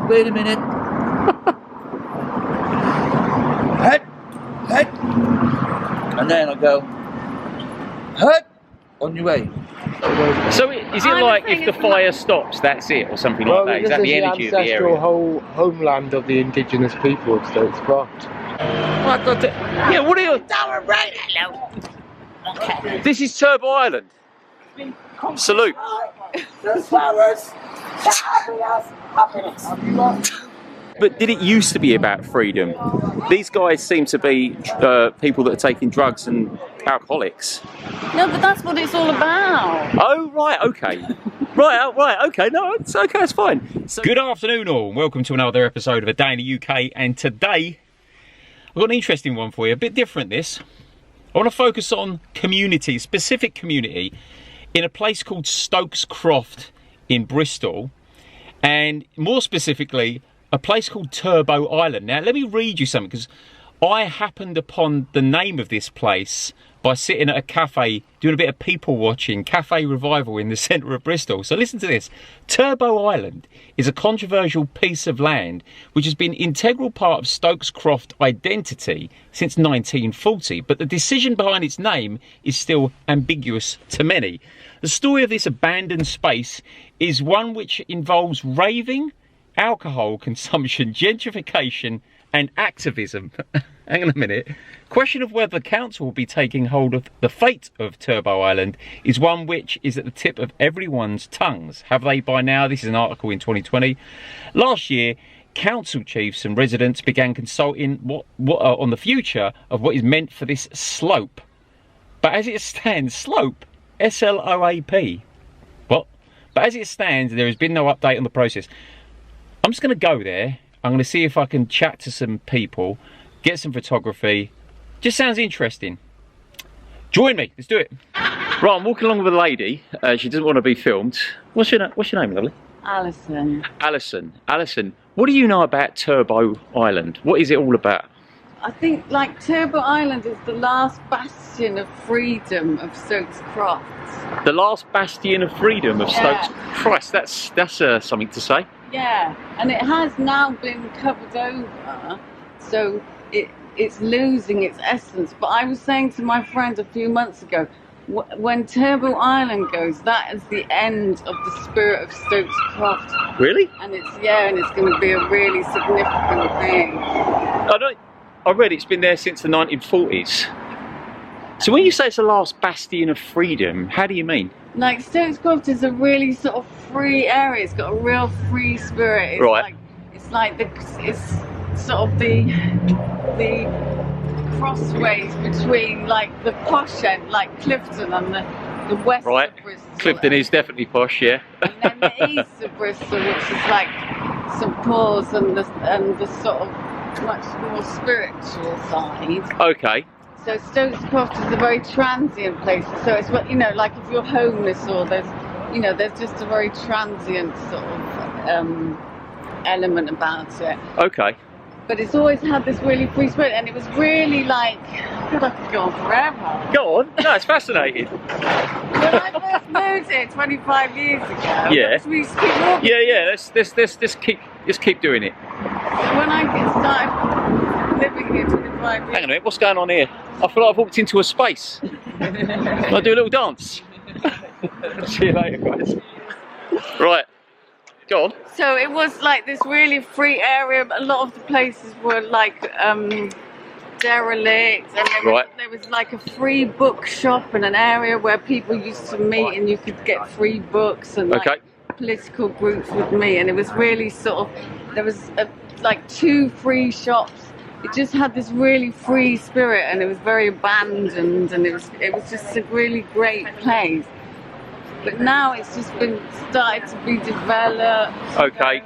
wait a minute. Hut, hut. And then I go, hut, on your way. So is it like if the fire stops, that's it, or something like that? Is that the energy of the area? Well, whole homeland of the indigenous people of Stokes Croft. Yeah, what are you... Okay. This is Turbo Island. Salute. But did it used to be about freedom? These guys seem to be people that are taking drugs and alcoholics. No, but that's what it's all about. Oh, right, okay. right, okay, no, it's okay, it's fine. So, good afternoon all, and welcome to another episode of A Day in the UK, and today I've got an interesting one for you, a bit different this. I want to focus on community, specific community, in a place called Stokes Croft in Bristol, and more specifically, a place called Turbo Island. Now, let me read you something, because I happened upon the name of this place by sitting at a cafe, doing a bit of people watching, cafe revival in the centre of Bristol. So listen to this. Turbo Island is a controversial piece of land which has been an integral part of Stokes Croft identity since 1940, but the decision behind its name is still ambiguous to many. The story of this abandoned space is one which involves raving, alcohol consumption, gentrification and activism. Hang on a minute. Question of whether the council will be taking hold of the fate of Turbo Island is one which is at the tip of everyone's tongues. Have they by now? This is an article in 2020. Last year, council chiefs and residents began consulting on the future of what is meant for this slope. But as it stands, slope, S-L-O-A-P. What? But as it stands, there has been no update on the process. I'm just going to go there. I'm going to see if I can chat to some people, get some photography. Just sounds interesting. Join me. Let's do it. Right, I'm walking along with a lady. She doesn't want to be filmed. What's your name, lovely? Alison. Alison, what do you know about Turbo Island? What is it all about? I think like Turbo Island is the last bastion of freedom of Stokes Croft. The last bastion of freedom of Stokes. Christ, that's something to say. Yeah, and it has now been covered over, so it's losing its essence. But I was saying to my friend a few months ago, when Turbo Island goes, that is the end of the spirit of Stokes Croft. Really? And it's going to be a really significant thing. I read it's been there since the 1940s. So when you say it's the last bastion of freedom, how do you mean? Like Stokes Croft is a really sort of free area. It's got a real free spirit. It's right. It's sort of the crossways between like the posh end, like Clifton, and the west right. of Bristol. Clifton is definitely posh, yeah. And then the east of Bristol, which is like St Paul's and the sort of much more spiritual side. Okay. So Stokes Croft is a very transient place. So it's what, you know, like if you're homeless or there's just a very transient sort of element about it. Okay. But it's always had this really free spirit, and it was really like, God, I could go on forever. Go on. No, it's fascinating. When I first moved here 25 years ago, yeah. we just keep walking. Yeah. Let's keep doing it. So when I started living here 25 years. Hang on a minute. What's going on here? I feel like I've walked into a space. I'll do a little dance. See you later, guys. Right. Go on. So it was like this really free area. A lot of the places were like derelict, and there was like a free bookshop and an area where people used to meet, and you could get free books, and like political groups would meet, and it was really sort of, there was like 2 free shops. It just had this really free spirit, and it was very abandoned, and it was just a really great place. But now it's just been started to be developed. Okay.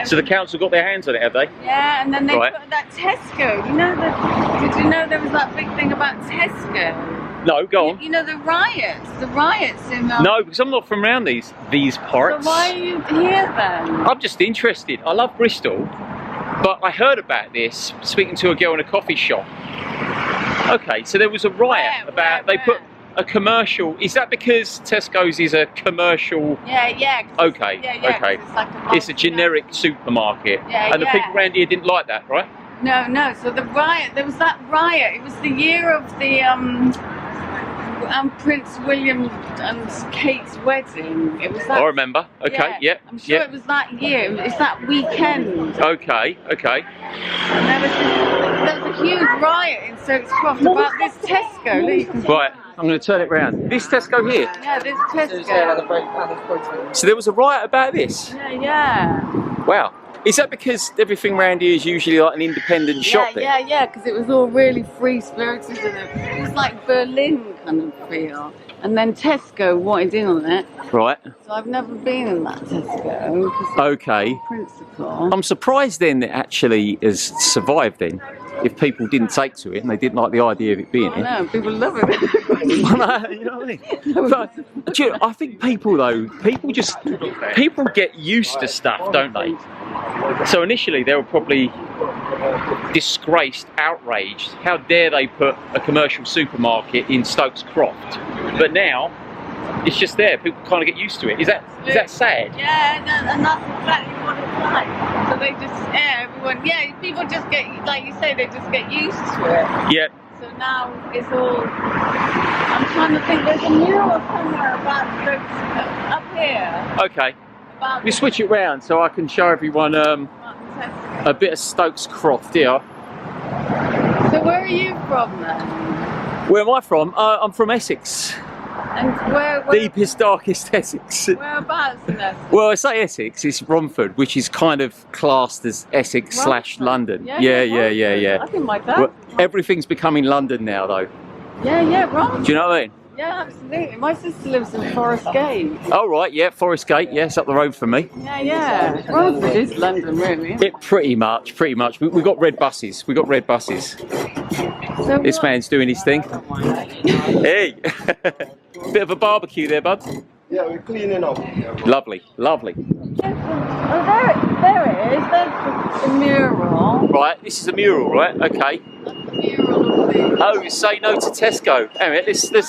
So the council got their hands on it, have they? Yeah, and then they put that Tesco. Did you know there was that big thing about Tesco? No, go on. You know the riots in. No, because I'm not from around these parts. So why are you here then? I'm just interested. I love Bristol, but I heard about this speaking to a girl in a coffee shop. Okay, so there was a riot they put a commercial, is that because Tesco's is a commercial? Yeah. Okay, okay. It's a generic supermarket. And the people around here didn't like that, right? No. So the riot, there was that riot. It was the year of the Prince William and Kate's wedding. It was that. I remember. Okay, yeah. I'm sure it was that year. It was that weekend. Okay. And there was a huge riot in Stokes Croft about this Tesco. Look, Right, I'm going to turn it round. This Tesco here? Yeah, this Tesco. So there was a riot about this? Yeah. Wow. Is that because everything around here is usually like an independent shop then? Yeah, because it was all really free-spirited and it was like Berlin kind of feel. And then Tesco wanted in on it. Right. So I've never been in that Tesco. Okay. Principle. I'm surprised then that actually has survived then. If people didn't take to it and they didn't like the idea of it being here. No, people love it. You know what I mean? But, do you know, I think people get used to stuff, don't they? So initially they were probably disgraced, outraged. How dare they put a commercial supermarket in Stokes Croft? But now it's just there. People kind of get used to it. Is that sad? Yeah, and that's exactly what it's like. So they just, people just get, like you say, they just get used to it. Yeah. So now it's all, I'm trying to think, there's a mural somewhere about Stokes up here. Okay. Let me switch it round so I can show everyone a bit of Stokes Croft here. So where are you from then? Where am I from? I'm from Essex. And where Deepest, darkest Essex. Whereabouts in Essex? Well, I say Essex, it's Romford, which is kind of classed as Essex / London. Yeah. I think my dad. Well, everything's becoming London now, though. Yeah, right. Do you know what I mean? Yeah, absolutely. My sister lives in Forest Gate. Oh, right, yeah, Forest Gate, yes, up the road from me. Yeah. Romford is London, really. It pretty much. We got red buses. So this man's doing his thing. Hey! Bit of a barbecue there, bud. Yeah, we're cleaning up. Lovely. Oh, there it is. There's the mural. Right, this is a mural, right? Okay. Oh, say no to Tesco. Hang on, let's. So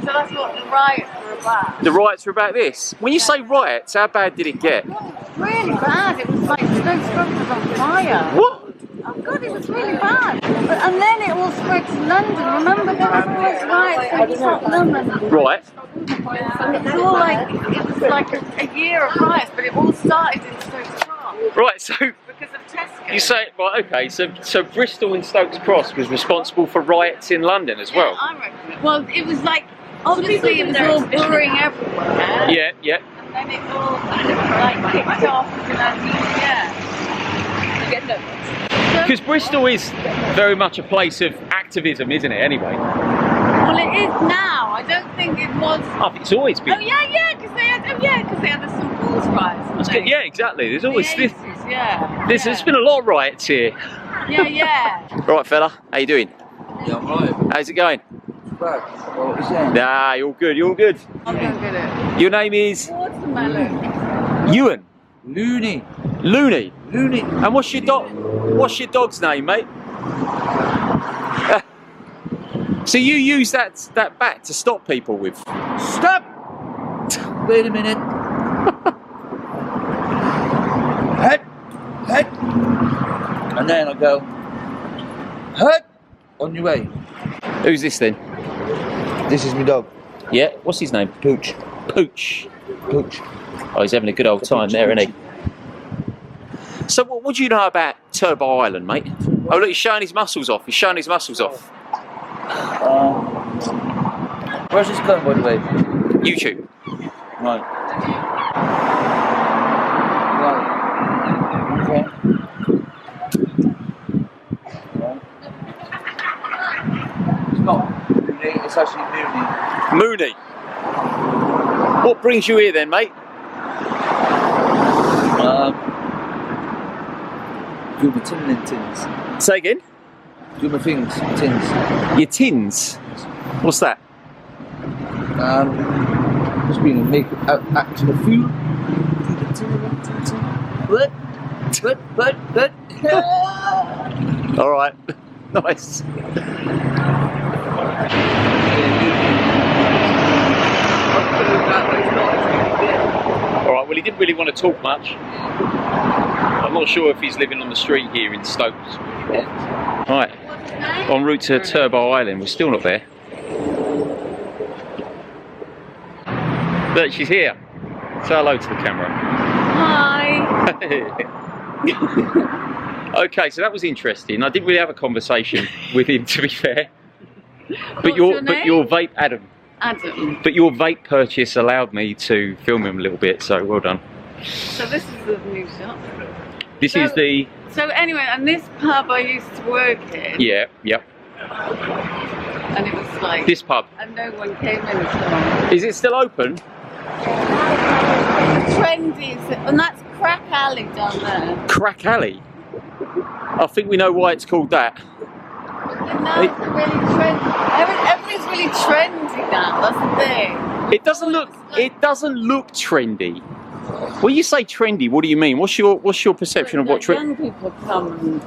that's what the riots were about. The riots were about this. When you say riots, how bad did it get? Really bad. It was like Stokes Croft was on fire. What? Oh God, it was really bad. And then it all spread to London. Remember there was always riots in London. Right. And it was all like, it was like a year of riots, but it all started in Stokes Croft. Right, so because of Tesco. you say, right, okay, so Bristol and Stokes Croft was responsible for riots in London as well? I reckon. Well, it was like, obviously it was all brewing everywhere. Yeah. And then it all kind of like kicked off, Because Bristol is very much a place of activism, isn't it, anyway? Well, it is now. I don't think it was. I think it's always been. Oh, yeah, because they had the St. Paul's riots. Yeah, exactly. There's always this. There's been a lot of riots here. Yeah. Right, fella, how you doing? Yeah, I'm right. How's it going? Bad. What was that? Nah, you're good, you're good. I'm going to get it. Your name is? Watermelon. Ewan? Looney. Looney? Looney. And what's your dog's name, mate? So you use that bat to stop people with? Stop! Wait a minute. Head. And then I go, head, on your way. Who's this then? This is my dog. Yeah, what's his name? Pooch. Pooch. Pooch. Oh, he's having a good old time there, isn't he? So what do you know about Turbo Island, mate? Oh, look, he's showing his muscles off. Where's this going, by the way? YouTube. Right. Okay. It's not Mooney, it's actually Mooney. Mooney. What brings you here then, mate? Do my tins. Say again? Do my things, tins. Your tins? What's that? Just being a make action of food. What? All right. Nice. Alright, well he didn't really want to talk much. I'm not sure if he's living on the street here in Stokes. Right, en route to Turbo Island, we're still not there. Look, she's here. Say hello to the camera. Hi. Okay, so that was interesting. I didn't really have a conversation with him, to be fair. But your vape, Adam. Adam. But your vape purchase allowed me to film him a little bit, so well done. So this is the new shop. This is the... So anyway, and this pub I used to work in. Yeah, yep. And it was like... This pub. And no one came in at all. Is it still open? Trendy, and that's Crack Alley down there. Crack Alley? I think we know why it's called that. No, it's really trendy. Everything's really trendy now, that's the thing. It doesn't look trendy. When you say trendy, what do you mean? What's your perception of what trendy? Young people come and...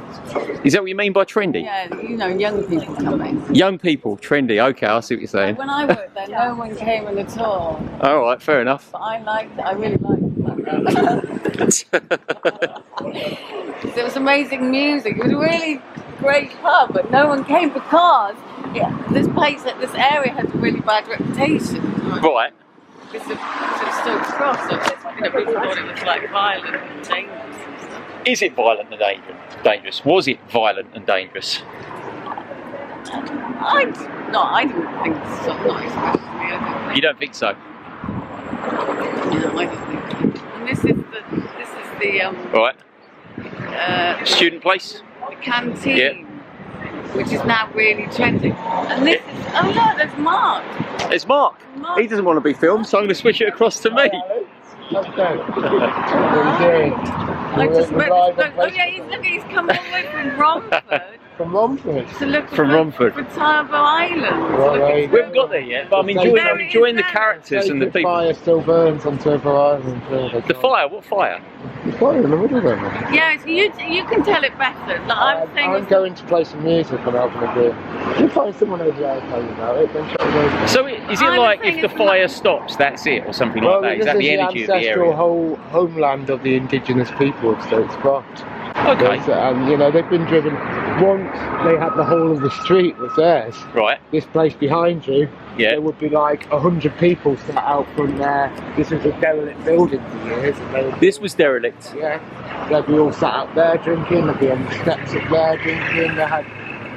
Is that what you mean by trendy? Yeah, you know, young people coming. Young people, trendy. Okay, I see what you're saying. When I worked there, no one came in at all. All right, fair enough. But I liked it. I really liked it. There was amazing music. It was a really great pub, but no one came because this place, this area has a really bad reputation. Right. It's a Stokes Croft, so people thought it was like violent and dangerous and stuff. Is it violent and dangerous? Was it violent and dangerous? I didn't think so. Not especially. You don't think so? No, I don't think so. And this is the right. Student place. The canteen, which is now really trendy. And this is look, there's Mark. It's Mark. He doesn't want to be filmed, so I'm going to switch it across to me. Let's go. I just met this bloke. Oh yeah, he's come all the way from Romford. From Romford? To look from Romford. For Turbo Island. Right. We haven't got there yet, but I'm enjoying the characters and the people. The fire still burns on Turbo Island. The fire? What fire? The fire in the middle there. Yeah, so you can tell it better. Like, I'm going to play some music and having a beer. If you find someone over there to tell you about it, then try to go. So is it like if the fire stops, that's it, or something like that? Is that the energy of the area? This is the ancestral homeland of the indigenous people of Stokes Croft. Okay. And you know, they've been driven. Once they had the whole of the street was theirs. Right. This place behind you, yeah, there would be like 100 people sat out front there. This was a derelict building for years. This was derelict? Yeah. They'd be all sat out there drinking, they'd be on the steps up there drinking, they had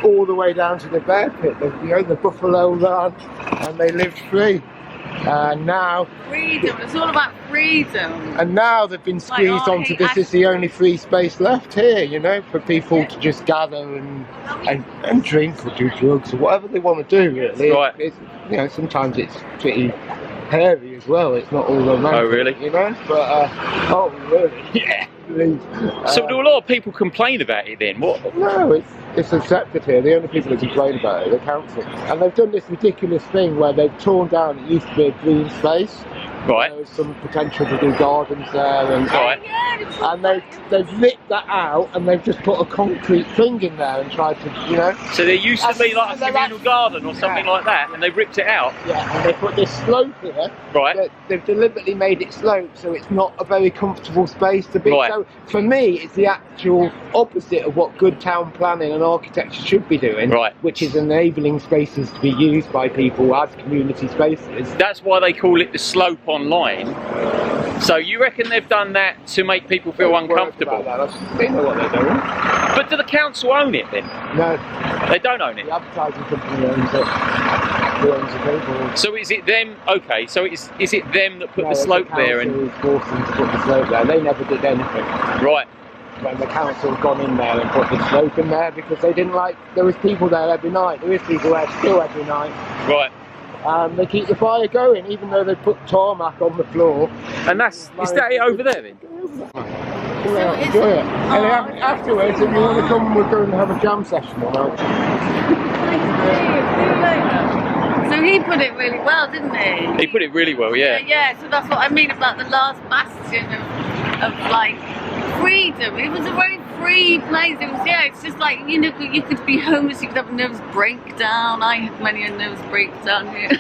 all the way down to the bear pit, the buffalo run, and they lived free. And now freedom, it's all about freedom. And now they've been squeezed onto this is the only free space left here, you know, for people to just gather and drink or do drugs or whatever they want to do, really. Right. It's, you know, sometimes it's pretty hairy as well, it's not all romantic. Oh really? You know, but oh really? Yeah. So do a lot of people complain about it then? What? No, it's accepted here. The only people who complain about it are the council. And they've done this ridiculous thing where they've torn down, it used to be a green space. Right. There was some potential to do gardens there, and they've ripped that out and they've just put a concrete thing in there and tried to, you know. So there used to be like a communal garden or something like that, and they ripped it out. Yeah, and they put this slope here. Right. They've deliberately made it slope so it's not a very comfortable space to be. Right. So for me, it's the actual opposite of what good town planning and architecture should be doing. Right. Which is enabling spaces to be used by people as community spaces. That's why they call it the slope online. So you reckon they've done that to make people feel uncomfortable? They know what they're doing. But do the council own it then? No. They don't own it? The advertising company owns it. Who owns the people. So is it them, okay, so is it them that put the slope there? And forced them to put the slope there. They never did anything. Right. When the council had gone in there and put the slope in there because they didn't like, there was people there every night. There is people there still every night. Right. They keep the fire going even though they put tarmac on the floor. And is that it over there then? Yeah, enjoy it. And afterwards, if you want to come, we're going to have a jam session on it. So he put it really well, didn't he? He put it really well, yeah. Yeah, so that's what I mean about the last bastion of like freedom. It was a very free place. It was, yeah, it's just like, you know, you could be homeless, you could have a nervous breakdown. I had many a nervous breakdown here.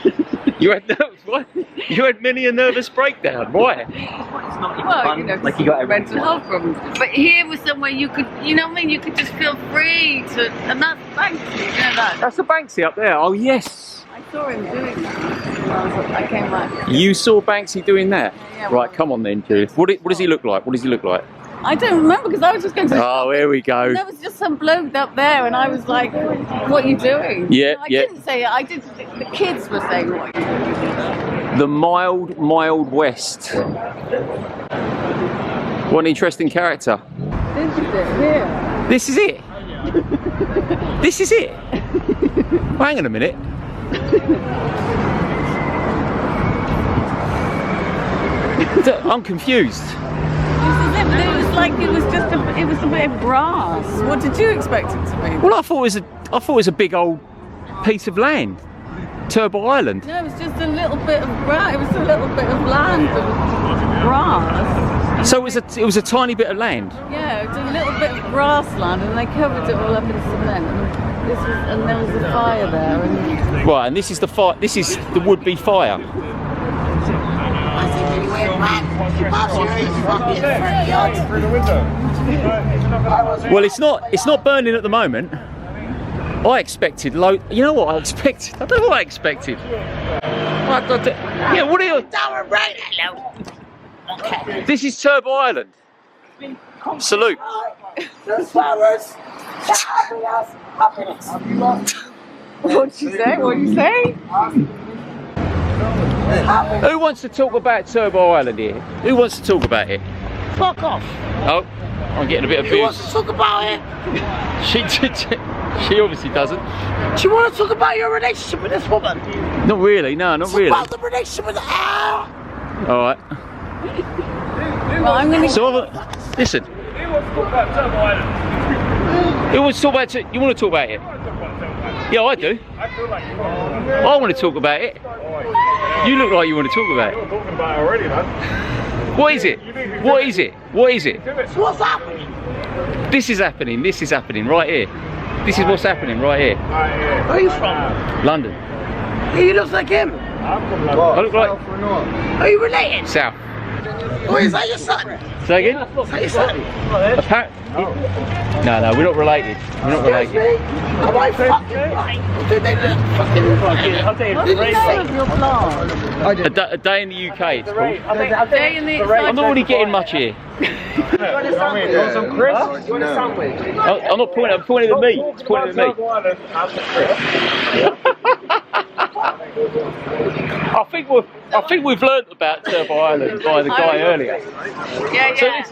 You had what? You had many a nervous breakdown. Why? Well, you know, like you got mental health problems. But here was somewhere you could, you know what I mean? You could just feel free to, and that's Banksy, you know that? That's the Banksy up there. Oh yes. I saw him doing that when I came back. You saw Banksy doing that? Yeah, right, come on then, Judith. What does he look like? What does he look like? I don't remember because I was just going to. Oh, here we go. There was just some bloke up there, and I was like, "What are you doing?" Yeah, I didn't say it. I did. The kids were saying, "What are you doing?" The mild West. What an interesting character. This is it. Here. This is it. This is it. Well, hang on a minute. I'm confused. This is it. But it was like it was just a bit of brass. What did you expect it to be? Well, I thought it was a big old piece of land, Turbo Island. No, it was just a little bit of grass. It was a little bit of land of grass. So it was a tiny bit of land. Yeah, it was a little bit of grassland, and they covered it all up in cement. And there was a fire there. And Right, and this is the fire. This is the would-be fire. Well, it's not burning at the moment. I expected low. You know what I expected? I don't know what I expected. Yeah, what are you? This is Turbo Island. Salute. what'd you say? What'd you say? Who wants to talk about Turbo Island here? Who wants to talk about it? Fuck off. Oh, I'm getting a bit of Who wants abuse. to talk about it? She obviously doesn't. Do you want to talk about your relationship with this woman? Not really, no, not really. About the relationship with Alright. Well, I'm going to. So, listen. Who wants to talk about it? You want to talk about it? Yeah, I do. I want to talk about it. You look like you want to talk about it. You're talking about it already, man. What is it? What is it? What is it? So what's happening? This is happening. This is happening right here. This is what's happening right here. Where are you from? London. He looks like him. I'm from I London. look like Are you related? South. Or is that your son? Say again? Is that your son? No, we're not related. We're not Excuse related. me? Am I fucking right? Do they look fucking I'll tell you, What's the name of your blog? A day in the UK, it's called. A day in the. I'm not really getting much here. you want some Chris? You want a sandwich? I'm not pointing. I'm pointing at me. It's pointing at me. I think we've learnt about Turbo Island by the guy earlier. Yeah, So yeah.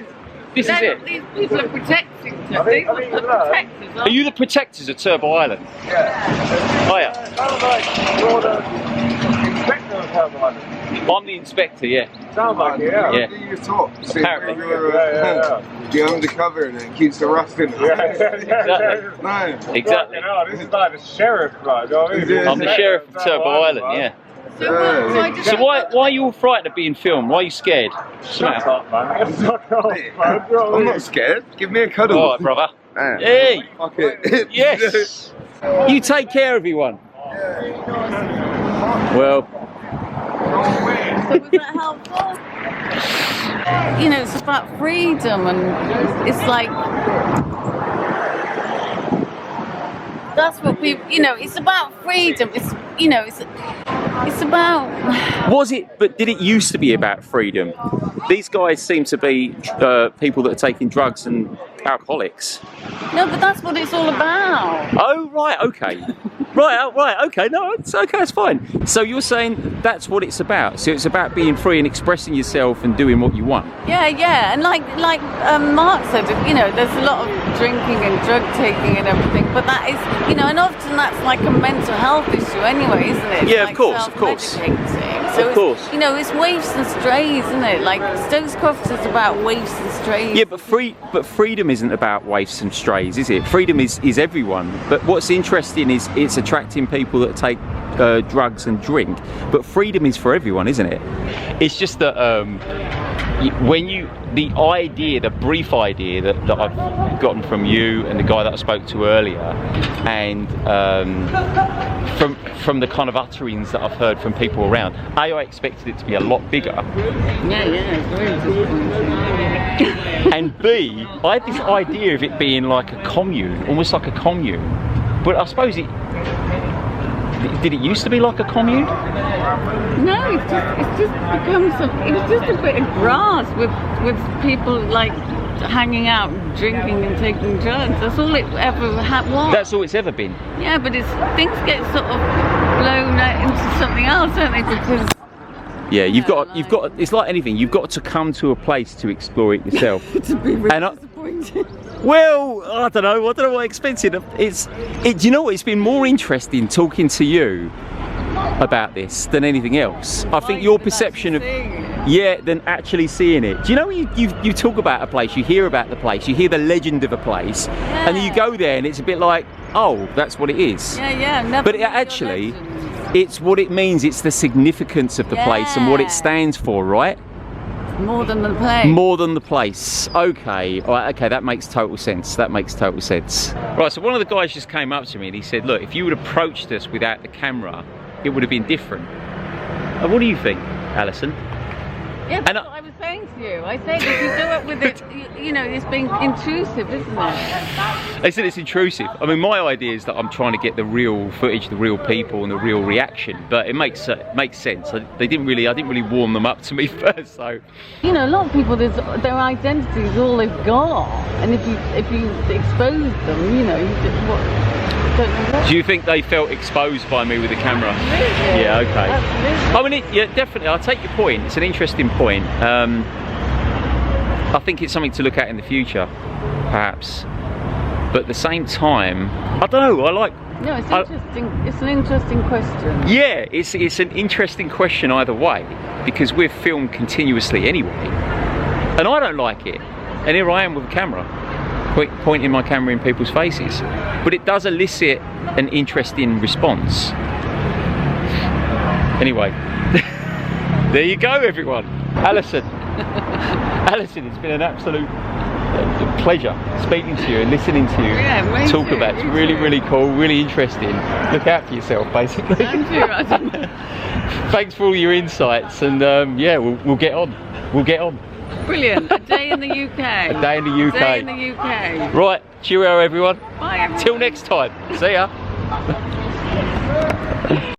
this is it. These people are protecting. These are the protectors. Are you the protectors of Turbo Island? Yeah. Oh yeah. Sounds like you're the inspector of Turbo Island. I'm the inspector. Yeah. Sounds like it, yeah. Yeah. You talk. Apparently. You're undercover and it keeps the rust in. Exactly. No. Exactly. You know, this is like the sheriff, like, you know what I mean? I'm the sheriff of Turbo Island. Yeah. So, so I just So why are you all frightened of being filmed? Why are you scared? Shut up, man. Fuck off, man. I'm not scared. Give me a cuddle. All right, brother. Man. Hey. Fuck it. Yes. You take care, everyone. Well. So was that helpful? You know, it's about freedom, and it's like that's what people. You know, it's about freedom. It's it's about. Was it? But did it used to be about freedom? These guys seem to be people that are taking drugs and alcoholics. No, but that's what it's all about. Oh right, okay. Right, okay, no, it's okay, it's fine. So you're saying that's what it's about. So it's about being free and expressing yourself and doing what you want. Yeah, yeah, and like Mark said, you know, there's a lot of drinking and drug taking and everything, but that is, you know, and often that's like a mental health issue anyway, isn't it? It's Yeah, like of course, of course. self-medicating. So Of course. you know, it's waifs and strays, isn't it? Like Stokes Croft is about waifs and strays. Yeah, but freedom isn't about waifs and strays, is it? Freedom is everyone. But what's interesting is it's attracting people that take drugs and drink, but freedom is for everyone, isn't it? It's just that when the brief idea that I've gotten from you and the guy that I spoke to earlier, and from the kind of utterings that I've heard from people around, I expected it to be a lot bigger. Yeah, it's really disappointing. And B, I had this idea of it being like a commune, almost like a commune. But I suppose did it used to be like a commune? No, it's just become it was just a bit of grass with people like hanging out, drinking and taking drugs. That's all it ever was. That's all it's ever been. Yeah, but things get sort of blown out into something else, don't they? Because yeah, you've got. It's like anything. You've got to come to a place to explore it yourself. to be really disappointed. Well, I don't know what I expected. Do you know what? It's been more interesting talking to you about this than anything else. I think your perception of than actually seeing it. Do you know when you talk about a place, you hear about the place, you hear the legend of a place, and then you go there and it's a bit like, oh, that's what it is. Yeah. Never but actually, it's what it means. It's the significance of the place and what it stands for, right? More than the place. More than the place. Okay. All right, okay, that makes total sense. Right, so one of the guys just came up to me and he said, look, if you would have approached us without the camera, it would have been different. What do you think, Alison? Yeah, that's what I was saying to you. I said if you do it with it, you know, it's being intrusive, isn't it? They said it's intrusive. I mean, my idea is that I'm trying to get the real footage, the real people, and the real reaction. But it makes sense. I didn't really warm them up to me first. So, you know, a lot of people, their identity is all they've got, and if you expose them, you know, do you think they felt exposed by me with the camera? Absolutely. Yeah, okay. Absolutely. I mean, yeah, definitely. I'll take your point. It's an interesting point. I think it's something to look at in the future, perhaps. But at the same time, I don't know. No, it's interesting. It's an interesting question. Yeah, it's an interesting question either way, because we're filmed continuously anyway, and I don't like it. And here I am with a camera, pointing my camera in people's faces, but it does elicit an interesting response. Anyway, there you go, everyone. Alison, it's been an absolute pleasure speaking to you and listening to you talk about it. It's really cool, really interesting. Look out for yourself, basically. Thank you. Thanks for all your insights, and yeah, we'll get on. Brilliant. A day in the UK. A day in the UK. A day in the UK. Right, cheerio everyone. Bye everyone. Till next time. See ya.